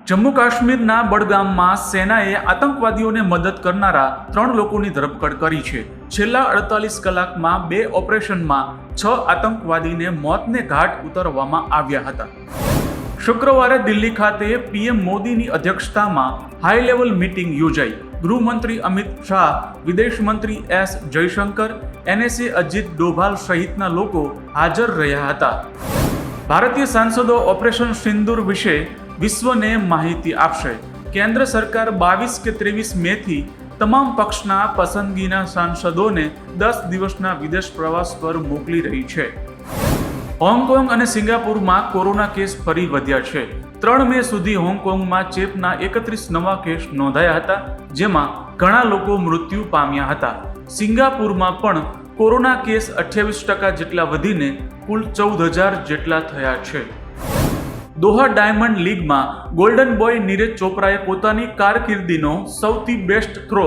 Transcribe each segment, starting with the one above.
જમ્મુ કાશ્મીરના બડગામમાં સેનાએ આતંકવાદીઓને મદદ કરનારા 3 લોકોની ધરપકડ કરી છે. છેલ્લા 48 કલાકમાં 2 ઓપરેશનમાં 6 આતંકવાદીને મોતને ઘાટ ઉતારવામાં આવ્યા હતા. શુક્રવારે દિલ્હી ખાતે પીએમ મોદીની અધ્યક્ષતામાં હાઈ લેવલ મીટિંગ યોજાઈ. ગૃહમંત્રી અમિત શાહ, વિદેશ મંત્રી એસ જયશંકર, એનએસએ અજીત ડોભાલ સહિતના લોકો હાજર રહ્યા હતા. ભારતીય સાંસદો ઓપરેશન સિંદૂર વિશે વિશ્વને માહિતી આપશે. કેન્દ્ર સરકાર 22 કે 23 મેથી તમામ પક્ષના પસંદગીના સાંસદોને 10 દિવસના વિદેશ પ્રવાસ પર મોકલી રહી છે. હોંગકોંગ અને સિંગાપુરમાં કોરોના કેસ ફરી વધ્યા છે. 3 મે સુધી હોંગકોંગમાં ચેપના 31 નવા કેસ નોંધાયા હતા, જેમાં ઘણા લોકો મૃત્યુ પામ્યા હતા. સિંગાપુરમાં પણ કોરોના કેસ 28% જેટલા વધીને કુલ 14,000 જેટલા થયા છે. દોહા ડાયમંડ લીગમાં ગોલ્ડન બોય નીરજ ચોપરાએ પોતાની કારકિર્દીનો સૌથી બેસ્ટ થ્રો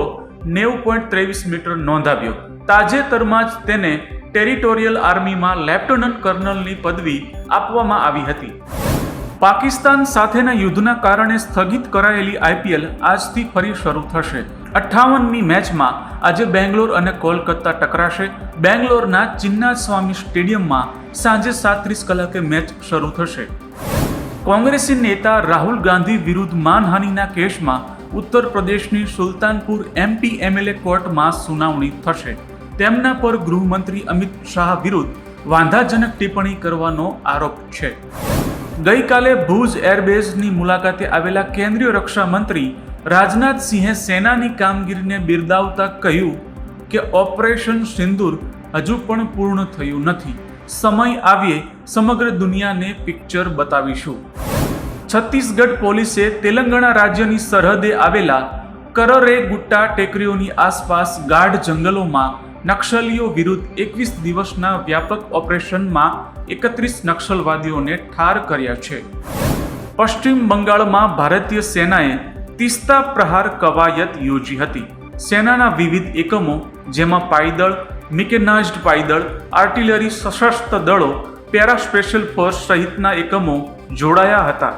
90.23 મીટર નોંધાવ્યો. તાજેતરમાં જ તેને ટેરિટોરિયલ આર્મીમાં લેફ્ટનન્ટ કર્નલની પદવી આપવામાં આવી હતી. પાકિસ્તાન સાથેના યુદ્ધના કારણે સ્થગિત કરાયેલી આઈપીએલ આજથી ફરી શરૂ થશે. 58મી મેચમાં આજે બેંગ્લોર અને કોલકાતા ટકરાશે. બેંગ્લોરના ચિન્નાસ્વામી સ્ટેડિયમમાં સાંજે 7:30 કલાકે મેચ શરૂ થશે. કોંગ્રેસી નેતા રાહુલ ગાંધી વિરુદ્ધ માનહાનિના કેસમાં ઉત્તર પ્રદેશની સુલતાનપુર એમપી એમએલએ કોર્ટમાં સુનાવણી થશે. તેમના પર ગૃહમંત્રી અમિત શાહ વિરુદ્ધ વાંધાજનક ટિપ્પણી કરવાનો આરોપ છે. ગઈકાલે ભુજ એરબેઝની મુલાકાતે આવેલા કેન્દ્રીય રક્ષા મંત્રી રાજનાથ સિંહે સેનાની કામગીરીને બિરદાવતા કહ્યું કે ઓપરેશન સિંદૂર હજુ પણ પૂર્ણ થયું નથી. સમય આવ્યે સમગ્ર દુનિયાને પિક્ચર બતાવીશું. છત્તીસગઢ પોલીસે તેલંગાણા રાજ્યની સરહદે આવેલા કરરેગુટ્ટા ટેકરીઓની આસપાસ ગાઢ જંગલોમાં નક્સલીઓ વિરુદ્ધ 21 દિવસના વ્યાપક ઓપરેશનમાં 31 નક્સલવાદીઓને ઠાર કર્યા છે. પશ્ચિમ બંગાળમાં ભારતીય સેનાએ તીસ્તા પ્રહાર કવાયત યોજી હતી. સેનાના વિવિધ એકમો, જેમાં પાયદળ, મિકેનાઇઝ્ડ પાયદળ, આર્ટિલરી, સશસ્ત્ર દળો, પેરા સ્પેશિયલ ફોર્સ સહિતના એકમો જોડાયા હતા.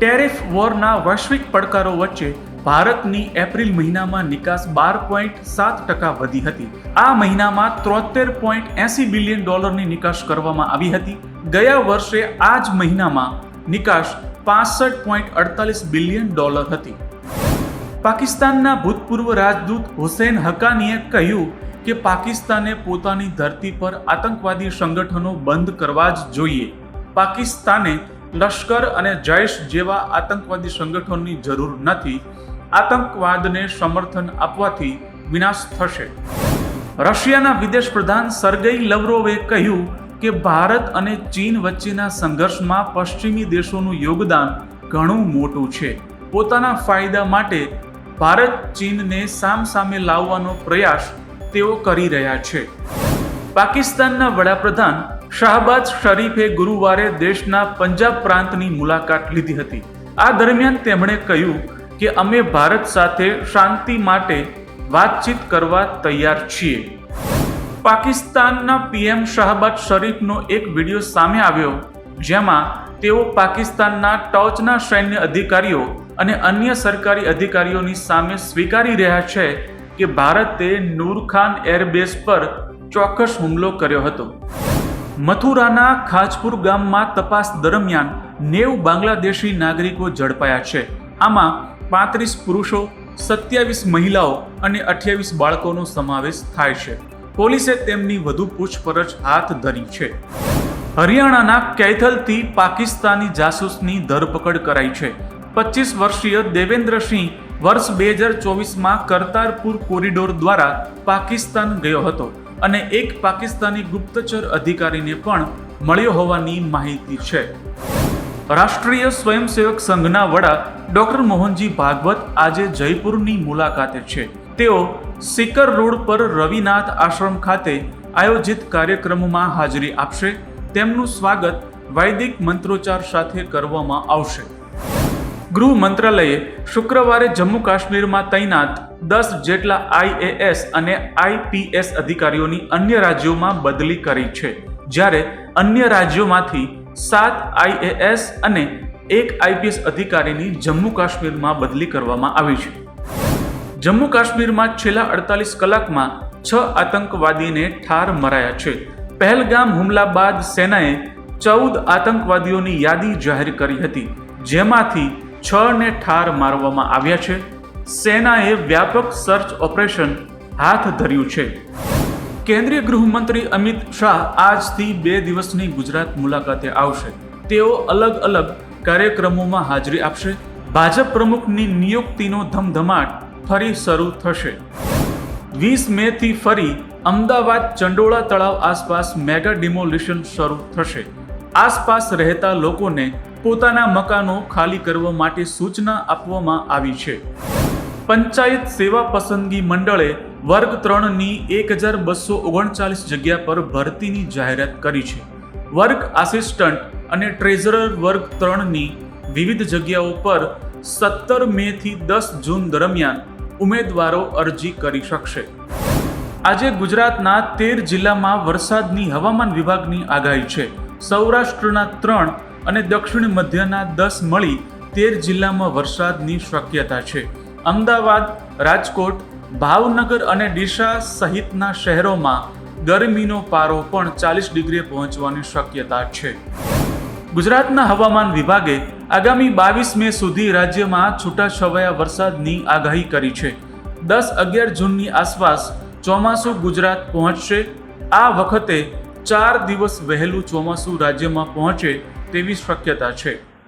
ટેરિફ વોરના વૈશ્વિક પડકારો વચ્ચે ભારતની એપ્રિલ મહિનામાં નિકાસ 12.7% વધી હતી. આ મહિનામાં $73.80 બિલિયન નિકાસ કરવામાં આવી હતી. ગયા વર્ષે આ જ મહિનામાં નિકાસ $65.48 બિલિયન હતી. પાકિસ્તાનના ભૂતપૂર્વ રાજદૂત હુસૈન હક્કાનીએ કહ્યું કે પાકિસ્તાને પોતાની ધરતી પર આતંકવાદી સંગઠનો બંધ કરવા જ જોઈએ. પાકિસ્તાને લશ્કર અને જૈશ જેવા આતંકવાદી સંગઠનોની જરૂર નથી. આતંકવાદને સમર્થન આપવાથી વિનાશ થશે. રશિયાના વિદેશ પ્રધાન સર્ગેઈ લવરોવે કહ્યું કે ભારત અને ચીન વચ્ચેના સંઘર્ષમાં પશ્ચિમી દેશોનું યોગદાન ઘણું મોટું છે. પોતાના ફાયદા માટે ભારત ચીનને સામસામે લાવવાનો પ્રયાસ તેઓ કરી રહ્યા છે. પાકિસ્તાનના વડાપ્રધાન શાહબાઝ શરીફે ગુરુવારે દેશના પંજાબ પ્રાંતની મુલાકાત લીધી હતી. આ દરમિયાન તેમણે કહ્યું કે અમે ભારત સાથે શાંતિ માટે વાતચીત કરવા તૈયાર છીએ. પાકિસ્તાનના પીએમ શાહબાઝ શરીફનો એક વિડીયો સામે આવ્યો, જેમાં તેઓ પાકિસ્તાનના ટોચના સૈન્ય અધિકારીઓ અને અન્ય સરકારી અધિકારીઓની સામે સ્વીકારી રહ્યા છે કે ભારતે નૂરખાન એરબેઝ પર ચોક્કસ હુમલો કર્યો હતો. મથુરાના ખાજપુર ગામમાં તપાસ દરમિયાન 90 બાંગ્લાદેશી નાગરિકો ઝડપાયા છે. આમાં 35 પુરુષો, 27 મહિલાઓ અને 28 બાળકોનો સમાવેશ થાય છે. પોલીસે તેમની વધુ પૂછપરછ હાથ ધરી છે. હરિયાણાના કૈથલથી પાકિસ્તાની જાસૂસની ધરપકડ કરાઈ છે. 25 વર્ષીય દેવેન્દ્રસિંહ વર્ષ 2024માં કરતારપુર કોરિડોર દ્વારા પાકિસ્તાન ગયો હતો અને એક પાકિસ્તાની ગુપ્તચર અધિકારીને પણ મળ્યો હોવાની માહિતી છે. રાષ્ટ્રીય સ્વયંસેવક સંઘના વડા ડોક્ટર મોહનજી ભાગવત આજે જયપુરની મુલાકાતે છે. તેઓ સિકર રોડ પર રવિનાથ આશ્રમ ખાતે આયોજિત કાર્યક્રમમાં હાજરી આપશે. તેમનું સ્વાગત વૈદિક મંત્રોચ્ચાર સાથે કરવામાં આવશે. ગૃહ મંત્રાલયે શુક્રવારે જમ્મુ કાશ્મીરમાં તૈનાત 10 જેટલા આઈએએસ અને આઈપીએસ અધિકારીઓની અન્ય રાજ્યોમાં બદલી કરી છે, જ્યારે અન્ય રાજ્યોમાંથી 7 આઈએએસ અને એક આઈપીએસ અધિકારીની જમ્મુ કાશ્મીરમાં બદલી કરવામાં આવી છે. જમ્મુ કાશ્મીરમાં છેલ્લા 48 કલાકમાં 6 આતંકવાદીને ઠાર મરાયા છે. પહેલગામ હુમલા બાદ સેનાએ 14 આતંકવાદીઓની યાદી જાહેર કરી હતી, જેમાંથી 6 ને ઠાર મારવામાં આવ્યા છે. સેનાએ વ્યાપક સર્ચ ઓપરેશન હાથ ધર્યું છે. કેન્દ્રીય ગૃહમંત્રી અમિત શાહ આજથી 2 દિવસની ગુજરાત મુલાકાતે આવશે. તેઓ અલગ અલગ કાર્યક્રમોમાં હાજરી આપશે. ભાજપ પ્રમુખની નિયુક્તિનો ધમધમાટ ફરી શરૂ થશે. 20 મેથી ફરી અમદાવાદ ચંડોળા તળાવ આસપાસ મેગા ડિમોલિશન શરૂ થશે. આસપાસ રહેતા લોકોને પોતાના મકાનો ખાલી કરવા માટે સૂચના આપવામાં આવી છે. પંચાયત સેવા પસંદગી મંડળે વર્ગ 3ની 1239 જગ્યા પર ભરતીની જાહેરાત કરી છે. વર્ગ આસિસ્ટન્ટ અને ટ્રેઝરર વર્ગ 3ની વિવિધ જગ્યાઓ પર 17 મે થી 10 જૂન દરમિયાન ઉમેદવારો અરજી કરી શકશે. આજે ગુજરાતના 13 જિલ્લામાં વરસાદની હવામાન વિભાગની આગાહી છે. સૌરાષ્ટ્રના 3 અને દક્ષિણ મધ્યના 10 મળી 13 જિલ્લામાં વરસાદની શક્યતા છે. અમદાવાદ, રાજકોટ, ભાવનગર અને ડીસા સહિતના શહેરોમાં ગરમીનો પારો પણ 40 ડિગ્રીએ પહોંચવાની શક્યતા છે. ગુજરાતના હવામાન વિભાગે આગામી 22 મે સુધી રાજ્યમાં છૂટાછવાયા વરસાદની આગાહી કરી છે. 10-11 જૂનની આસપાસ ચોમાસું ગુજરાત પહોંચશે. આ વખતે 4 દિવસ વહેલું ચોમાસું રાજ્યમાં પહોંચે તેવી શક્યતા છે.